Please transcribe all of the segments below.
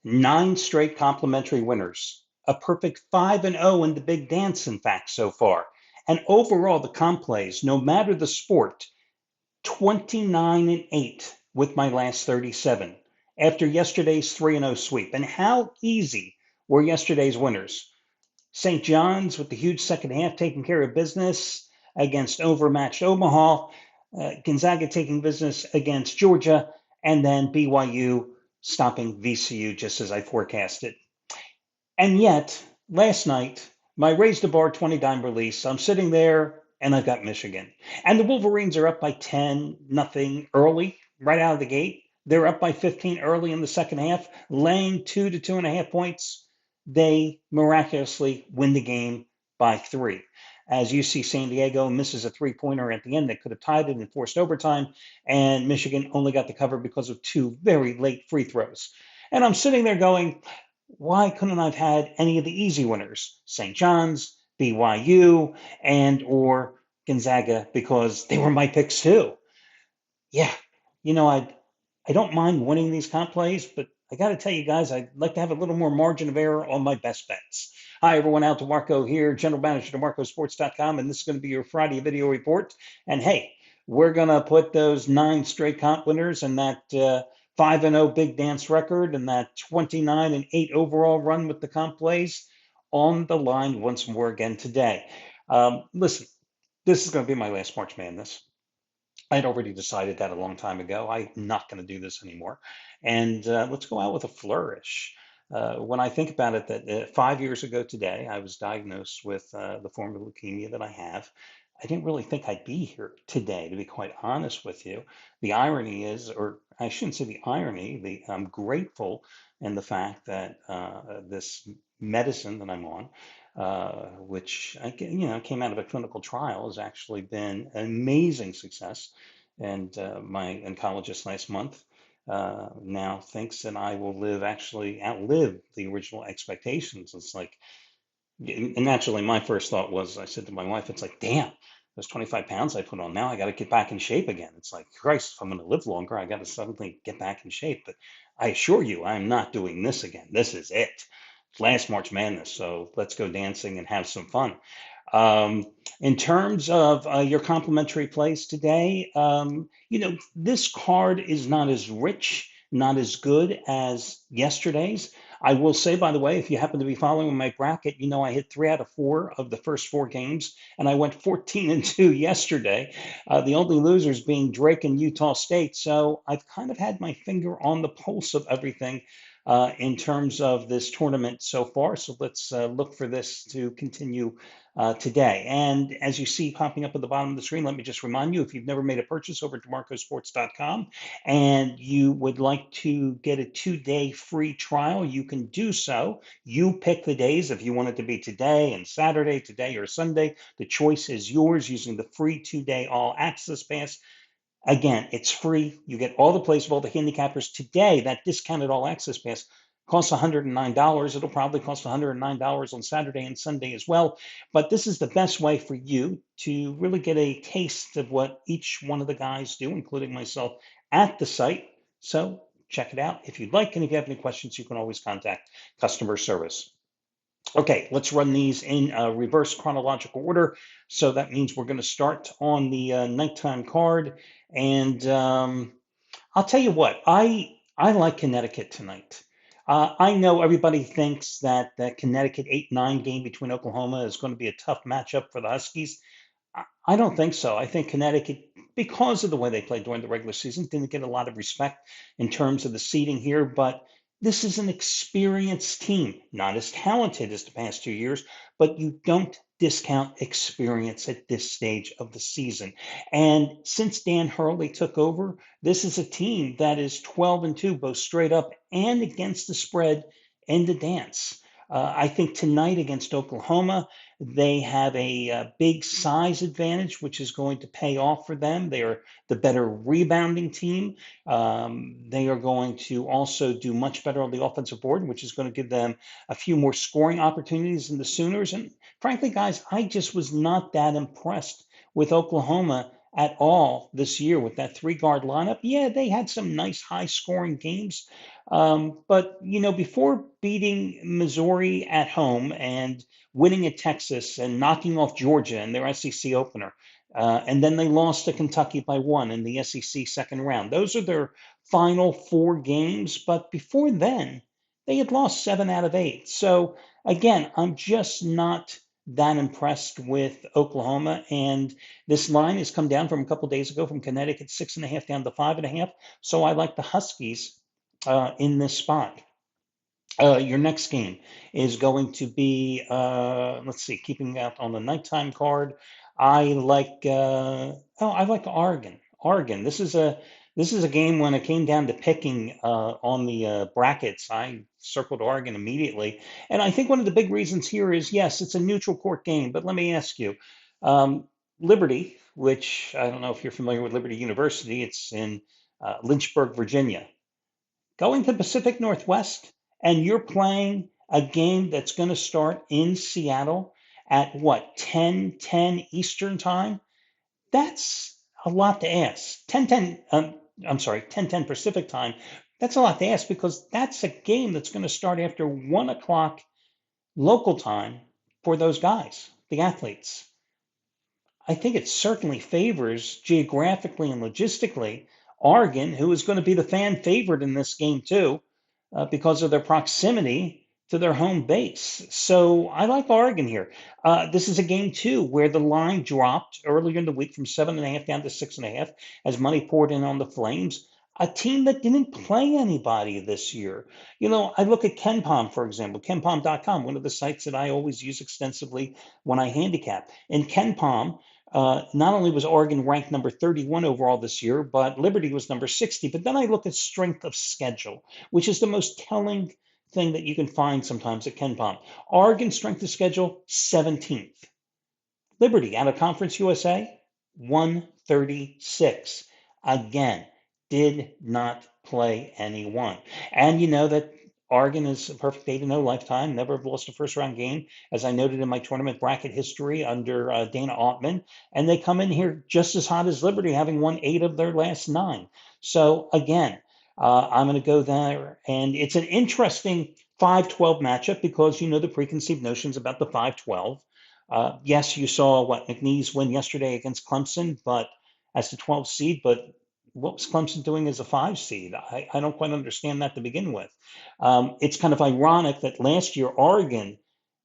Nine straight complimentary winners, a perfect 5-0 in the big dance, in fact, so far. And overall, the comp plays, no matter the sport, 29-8 with my last 37 after yesterday's 3-0 sweep. And how easy were yesterday's winners? St. John's with the huge second half taking care of business against overmatched Omaha, Gonzaga taking business against Georgia, and then BYU stopping VCU just as I forecasted. And yet, last night, my raise the bar 20 dime release, I'm sitting there and I've got Michigan. And the Wolverines are up by 10 nothing early, right out of the gate. They're up by 15 early in the second half, laying 2 to 2.5 points. They miraculously win the game by 3. As UC San Diego misses a three-pointer at the end that could have tied it and forced overtime, and Michigan only got the cover because of two very late free throws. And I'm sitting there going, why couldn't I have had any of the easy winners? St. John's, BYU, and or Gonzaga, because they were my picks too. Yeah, I don't mind winning these comp plays, but I got to tell you guys, I'd like to have a little more margin of error on my best bets. Hi, everyone. Al DeMarco here, General Manager, DeMarcoSports.com, and this is going to be your Friday video report. And hey, we're going to put those 9 straight comp winners and that 5-0 big dance record and that 29-8 overall run with the comp plays on the line once more again today. Listen, this is going to be my last March Madness. I'd already decided that a long time ago. I'm not going to do this anymore. And let's go out with a flourish. When I think about it, that 5 years ago today, I was diagnosed with the form of leukemia that I have. I didn't really think I'd be here today, to be quite honest with you. The irony is, or I shouldn't say the irony, I'm grateful in the fact that this medicine that I'm on, which came out of a clinical trial, has actually been an amazing success. And my oncologist last month now thinks that I will actually outlive the original expectations. It's like, and naturally, my first thought was, I said to my wife, it's like, damn, those 25 pounds I put on now, I got to get back in shape again. It's like, Christ, if I'm going to live longer, I got to suddenly get back in shape. But I assure you, I'm not doing this again. This is it. Last March Madness. So let's go dancing and have some fun. In terms of your complimentary plays today, this card is not as rich, not as good as yesterday's. I will say, by the way, if you happen to be following my bracket, I hit 3 out of 4 of the first 4 games, and I went 14-2 yesterday. The only losers being Drake and Utah State. So I've kind of had my finger on the pulse of everything in terms of this tournament so far. So let's look for this to continue today. And as you see popping up at the bottom of the screen, let me just remind you, if you've never made a purchase over at DeMarcoSports.com and you would like to get a 2-day free trial, you can do so. You pick the days if you want it to be today and Saturday, today or Sunday. The choice is yours using the free 2-day all access pass. Again, it's free. You get all the plays of all the handicappers today. That discounted all access pass costs $109. It'll probably cost $109 on Saturday and Sunday as well. But this is the best way for you to really get a taste of what each one of the guys do, including myself, at the site. So check it out if you'd like. And if you have any questions, you can always contact customer service. Okay, let's run these in reverse chronological order. So that means we're going to start on the nighttime card. And I'll tell you what, I like Connecticut tonight. I know everybody thinks that the Connecticut 8-9 game between Oklahoma is going to be a tough matchup for the Huskies. I don't think so. I think Connecticut, because of the way they played during the regular season, didn't get a lot of respect in terms of the seeding here, but this is an experienced team, not as talented as the past 2 years, but you don't discount experience at this stage of the season. And since Dan Hurley took over, this is a team that is 12-2, both straight up and against the spread in the dance. I think tonight against Oklahoma, they have a big size advantage, which is going to pay off for them. They are the better rebounding team. They are going to also do much better on the offensive board, which is going to give them a few more scoring opportunities than the Sooners. And frankly, guys, I just was not that impressed with Oklahoma at all this year with that three guard lineup. Yeah, they had some nice high scoring games. But, before beating Missouri at home and winning at Texas and knocking off Georgia in their SEC opener, and then they lost to Kentucky by one in the SEC second round. Those are their final four games. But before then, they had lost seven out of eight. So, again, I'm just not that impressed with Oklahoma. And this line has come down from a couple days ago from Connecticut 6.5 down to 5.5. So I like the Huskies in this spot. Your next game is going to be, let's see, keeping out on the nighttime card. I like Oregon. Oregon. This is a game when it came down to picking on the brackets. I circled Oregon immediately, and I think one of the big reasons here is yes, it's a neutral court game. But let me ask you, Liberty, which I don't know if you're familiar with Liberty University, it's in Lynchburg, Virginia, going to Pacific Northwest, and you're playing a game that's going to start in Seattle at what, 10:10 Eastern time? That's a lot to ask. 10:10, I'm sorry, 10:10 Pacific time. That's a lot to ask because that's a game that's going to start after 1 o'clock local time for those guys, the athletes. I think it certainly favors geographically and logistically Oregon, who is going to be the fan favorite in this game too, because of their proximity to their home base. So I like Oregon here. This is a game too where the line dropped earlier in the week from 7.5 down to 6.5 as money poured in on the Flames. A team that didn't play anybody this year. I look at KenPom, for example, KenPom.com, one of the sites that I always use extensively when I handicap. In KenPom, not only was Oregon ranked number 31 overall this year, but Liberty was number 60. But then I look at strength of schedule, which is the most telling thing that you can find sometimes at KenPom. Oregon strength of schedule, 17th. Liberty out of Conference USA, 136. Again, did not play anyone. And you know that Oregon is a perfect 8-0 lifetime, never have lost a first round game, as I noted in my tournament bracket history under Dana Altman. And they come in here just as hot as Liberty, having won 8 of their last 9. So again, I'm going to go there. And it's an interesting 5-12 matchup because you know the preconceived notions about the 5-12. Yes, you saw what McNeese win yesterday against Clemson, but as the 12 seed, but what was Clemson doing as a 5 seed? I don't quite understand that to begin with. It's kind of ironic that last year Oregon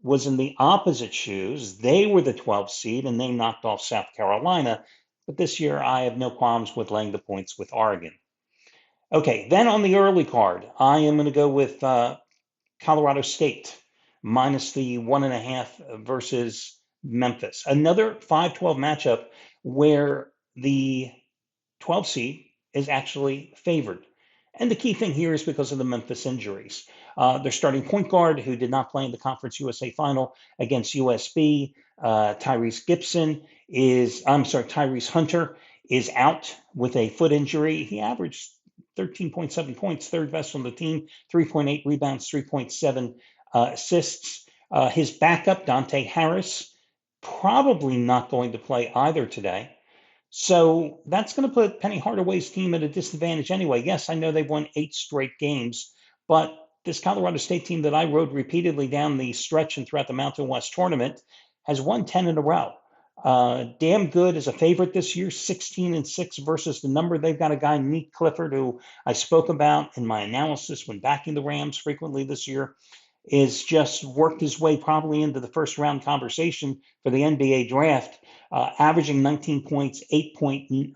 was in the opposite shoes. They were the 12 seed and they knocked off South Carolina. But this year I have no qualms with laying the points with Oregon. Okay, then on the early card, I am going to go with Colorado State minus the 1.5 versus Memphis. Another 5-12 matchup where the 12 seed is actually favored. And the key thing here is because of the Memphis injuries. Their starting point guard, who did not play in the Conference USA final against USB, Tyrese Hunter is out with a foot injury. He averaged 13.7 points, third best on the team, 3.8 rebounds, 3.7 assists. His backup, Dante Harris, probably not going to play either today. So that's going to put Penny Hardaway's team at a disadvantage anyway. Yes, I know they've won 8 straight games, but this Colorado State team that I rode repeatedly down the stretch and throughout the Mountain West tournament has won 10 in a row. Damn good as a favorite this year, 16-6 versus the number. They've got a guy, Nick Clifford, who I spoke about in my analysis when backing the Rams frequently this year, is just worked his way probably into the first round conversation for the NBA draft, averaging 19 points, 18.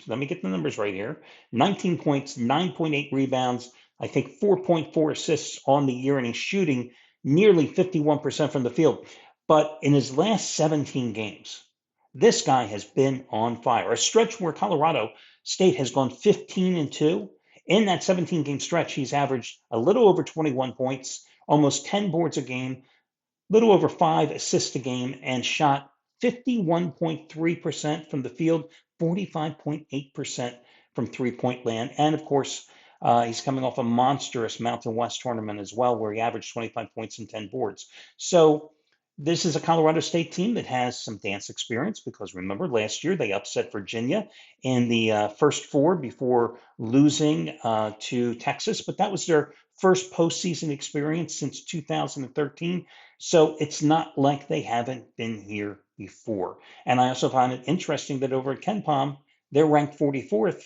Let me get the numbers right here. 19 points, 9.8 rebounds, I think 4.4 assists on the year, and he's shooting nearly 51% from the field. But in his last 17 games, this guy has been on fire. A stretch where Colorado State has gone 15-2. In that 17-game stretch, he's averaged a little over 21 points, almost 10 boards a game, little over 5 assists a game, and shot 51.3% from the field, 45.8% from three-point land. And of course, he's coming off a monstrous Mountain West tournament as well, where he averaged 25 points and 10 boards. So This is a Colorado State team that has some dance experience because remember last year they upset Virginia in the first four before losing to Texas, but that was their first postseason experience since 2013. So it's not like they haven't been here before. And I also find it interesting that over at Ken Palm, they're ranked 44th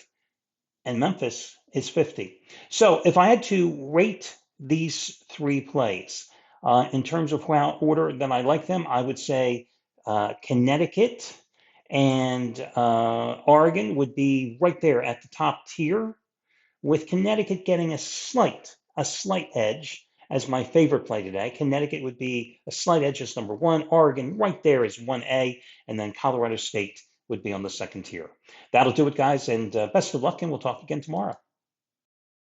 and Memphis is 50. So if I had to rate these three plays in terms of how order that I like them, I would say Connecticut and Oregon would be right there at the top tier, with Connecticut getting a slight edge as my favorite play today. Connecticut would be a slight edge as number one. Oregon right there is 1A, and then Colorado State would be on the second tier. That'll do it, guys, and best of luck, and we'll talk again tomorrow.